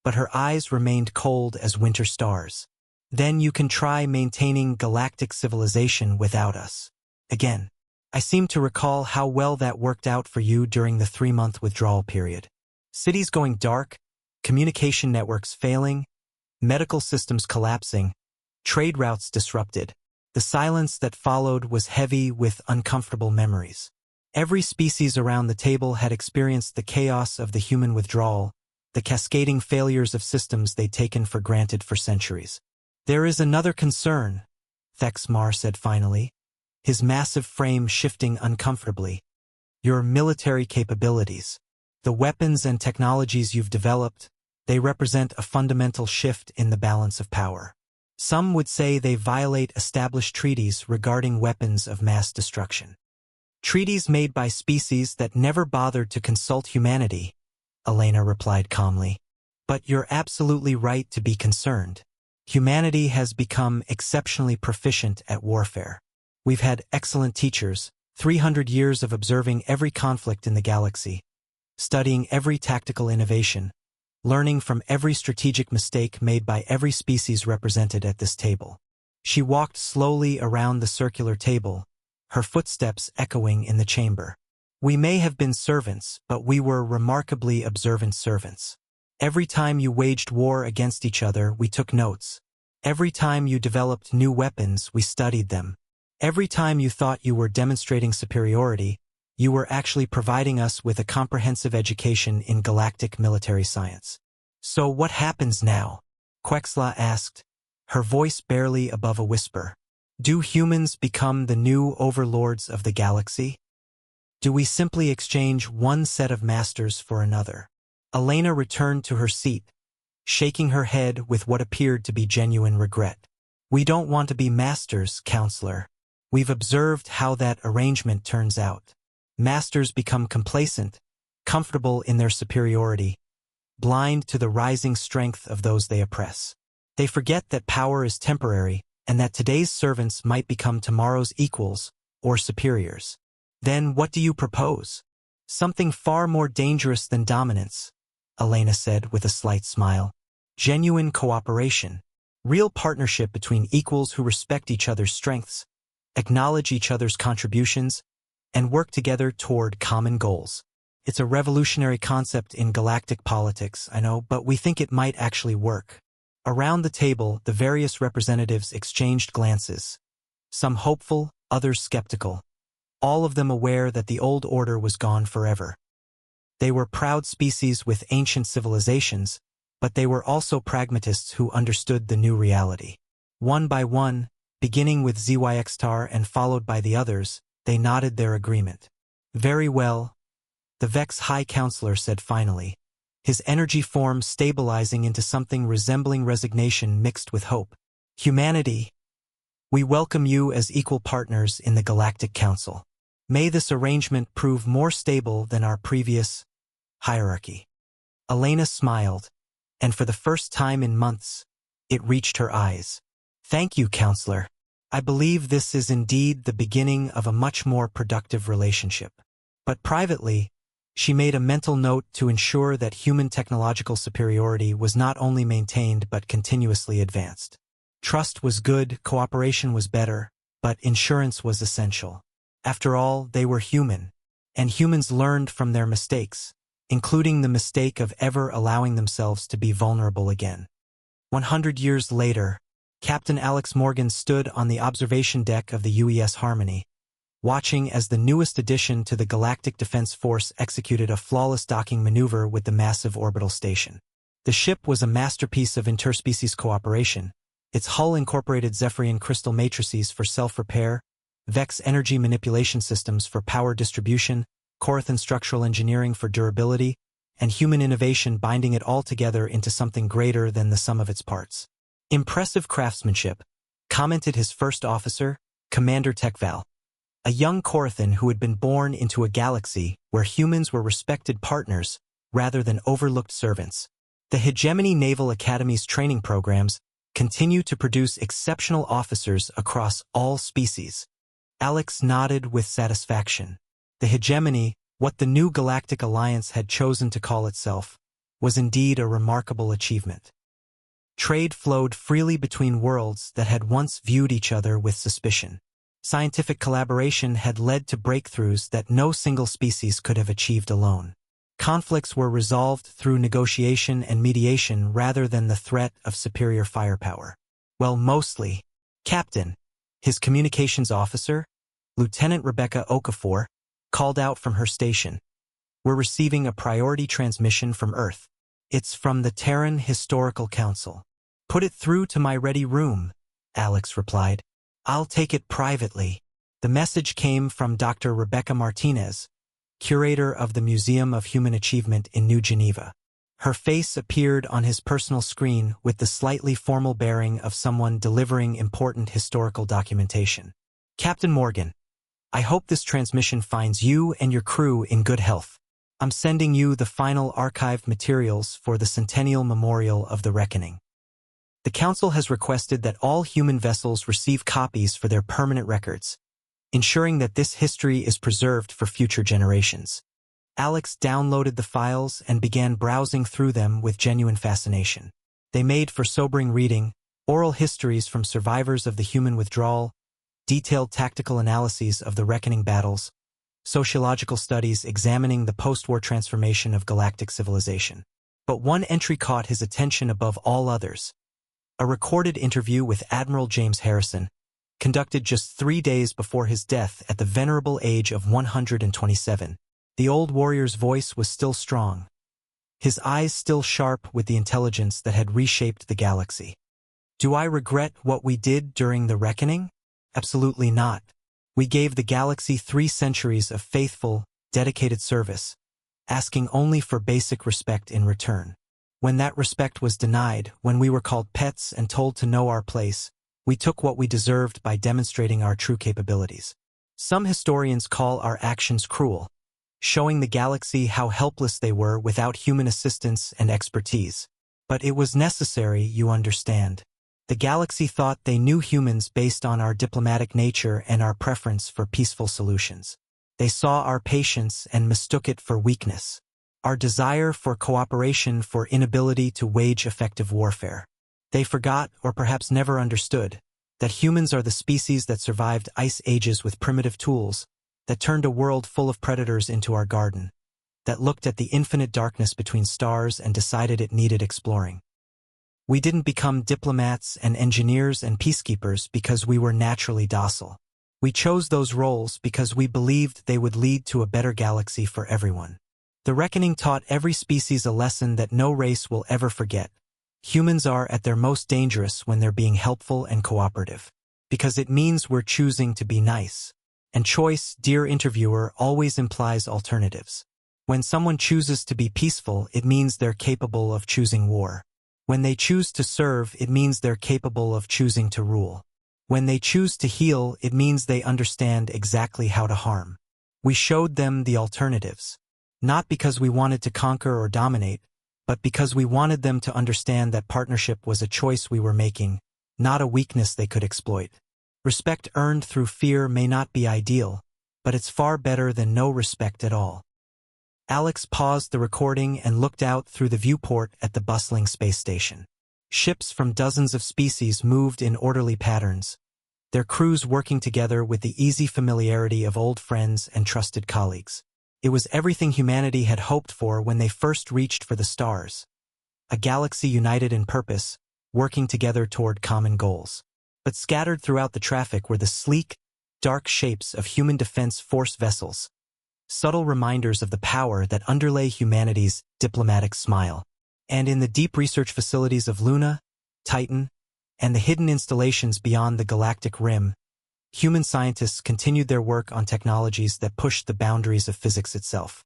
but her eyes remained cold as winter stars. Then you can try maintaining galactic civilization without us. Again, I seem to recall how well that worked out for you during the 3-month withdrawal period. Cities going dark, communication networks failing, medical systems collapsing, trade routes disrupted. The silence that followed was heavy with uncomfortable memories. Every species around the table had experienced the chaos of the human withdrawal, the cascading failures of systems they'd taken for granted for centuries. There is another concern, Thexmar said finally, his massive frame shifting uncomfortably. Your military capabilities. The weapons and technologies you've developed, they represent a fundamental shift in the balance of power. Some would say they violate established treaties regarding weapons of mass destruction. Treaties made by species that never bothered to consult humanity, Elena replied calmly. But you're absolutely right to be concerned. Humanity has become exceptionally proficient at warfare. We've had excellent teachers, 300 years of observing every conflict in the galaxy, studying every tactical innovation, learning from every strategic mistake made by every species represented at this table. She walked slowly around the circular table, her footsteps echoing in the chamber. We may have been servants, but we were remarkably observant servants. Every time you waged war against each other, we took notes. Every time you developed new weapons, we studied them. Every time you thought you were demonstrating superiority, you were actually providing us with a comprehensive education in galactic military science. So what happens now? Quexla asked, her voice barely above a whisper. Do humans become the new overlords of the galaxy? Do we simply exchange one set of masters for another? Elena returned to her seat, shaking her head with what appeared to be genuine regret. We don't want to be masters, counselor. We've observed how that arrangement turns out. Masters become complacent, comfortable in their superiority, blind to the rising strength of those they oppress. They forget that power is temporary and that today's servants might become tomorrow's equals or superiors. Then what do you propose? Something far more dangerous than dominance, Elena said with a slight smile. Genuine cooperation. Real partnership between equals who respect each other's strengths, acknowledge each other's contributions, and work together toward common goals. It's a revolutionary concept in galactic politics, I know, but we think it might actually work. Around the table, the various representatives exchanged glances, some hopeful, others skeptical, all of them aware that the old order was gone forever. They were proud species with ancient civilizations, but they were also pragmatists who understood the new reality. One by one, beginning with ZYXtar and followed by the others, they nodded their agreement. Very well, the Vex High Counselor said finally, his energy form stabilizing into something resembling resignation mixed with hope. Humanity, we welcome you as equal partners in the Galactic Council. May this arrangement prove more stable than our previous hierarchy. Elena smiled, and for the first time in months, it reached her eyes. Thank you, Counselor. I believe this is indeed the beginning of a much more productive relationship. But privately, she made a mental note to ensure that human technological superiority was not only maintained but continuously advanced. Trust was good, cooperation was better, but insurance was essential. After all, they were human, and humans learned from their mistakes, including the mistake of ever allowing themselves to be vulnerable again. 100 years later, Captain Alex Morgan stood on the observation deck of the UES Harmony, watching as the newest addition to the Galactic Defense Force executed a flawless docking maneuver with the massive orbital station. The ship was a masterpiece of interspecies cooperation. Its hull incorporated Zephyrian crystal matrices for self-repair, Vex energy manipulation systems for power distribution, Corathan structural engineering for durability, and human innovation binding it all together into something greater than the sum of its parts. Impressive craftsmanship, commented his first officer, Commander Tekval, a young Corathan who had been born into a galaxy where humans were respected partners rather than overlooked servants. The Hegemony Naval Academy's training programs continue to produce exceptional officers across all species. Alex nodded with satisfaction. The Hegemony, what the new Galactic Alliance had chosen to call itself, was indeed a remarkable achievement. Trade flowed freely between worlds that had once viewed each other with suspicion. Scientific collaboration had led to breakthroughs that no single species could have achieved alone. Conflicts were resolved through negotiation and mediation rather than the threat of superior firepower. Well, mostly. Captain, his communications officer, Lieutenant Rebecca Okafor, called out from her station. We're receiving a priority transmission from Earth. It's from the Terran Historical Council. Put it through to my ready room, Alex replied. I'll take it privately. The message came from Dr. Rebecca Martinez, curator of the Museum of Human Achievement in New Geneva. Her face appeared on his personal screen with the slightly formal bearing of someone delivering important historical documentation. Captain Morgan, I hope this transmission finds you and your crew in good health. I'm sending you the final archived materials for the Centennial Memorial of the Reckoning. The Council has requested that all human vessels receive copies for their permanent records, ensuring that this history is preserved for future generations. Alex downloaded the files and began browsing through them with genuine fascination. They made for sobering reading, oral histories from survivors of the human withdrawal, detailed tactical analyses of the Reckoning battles, sociological studies examining the post-war transformation of galactic civilization. But one entry caught his attention above all others. A recorded interview with Admiral James Harrison, conducted just 3 days before his death at the venerable age of 127. The old warrior's voice was still strong, his eyes still sharp with the intelligence that had reshaped the galaxy. Do I regret what we did during the Reckoning? Absolutely not. We gave the galaxy 3 centuries of faithful, dedicated service, asking only for basic respect in return. When that respect was denied, when we were called pets and told to know our place, we took what we deserved by demonstrating our true capabilities. Some historians call our actions cruel, showing the galaxy how helpless they were without human assistance and expertise. But it was necessary, you understand. The galaxy thought they knew humans based on our diplomatic nature and our preference for peaceful solutions. They saw our patience and mistook it for weakness, our desire for cooperation for inability to wage effective warfare. They forgot, or perhaps never understood, that humans are the species that survived ice ages with primitive tools, that turned a world full of predators into our garden, that looked at the infinite darkness between stars and decided it needed exploring. We didn't become diplomats and engineers and peacekeepers because we were naturally docile. We chose those roles because we believed they would lead to a better galaxy for everyone. The Reckoning taught every species a lesson that no race will ever forget. Humans are at their most dangerous when they're being helpful and cooperative, because it means we're choosing to be nice. And choice, dear interviewer, always implies alternatives. When someone chooses to be peaceful, it means they're capable of choosing war. When they choose to serve, it means they're capable of choosing to rule. When they choose to heal, it means they understand exactly how to harm. We showed them the alternatives, not because we wanted to conquer or dominate, but because we wanted them to understand that partnership was a choice we were making, not a weakness they could exploit. Respect earned through fear may not be ideal, but it's far better than no respect at all. Alex paused the recording and looked out through the viewport at the bustling space station. Ships from dozens of species moved in orderly patterns, their crews working together with the easy familiarity of old friends and trusted colleagues. It was everything humanity had hoped for when they first reached for the stars. A galaxy united in purpose, working together toward common goals. But scattered throughout the traffic were the sleek, dark shapes of human defense force vessels, subtle reminders of the power that underlay humanity's diplomatic smile. And in the deep research facilities of Luna, Titan, and the hidden installations beyond the galactic rim, human scientists continued their work on technologies that pushed the boundaries of physics itself.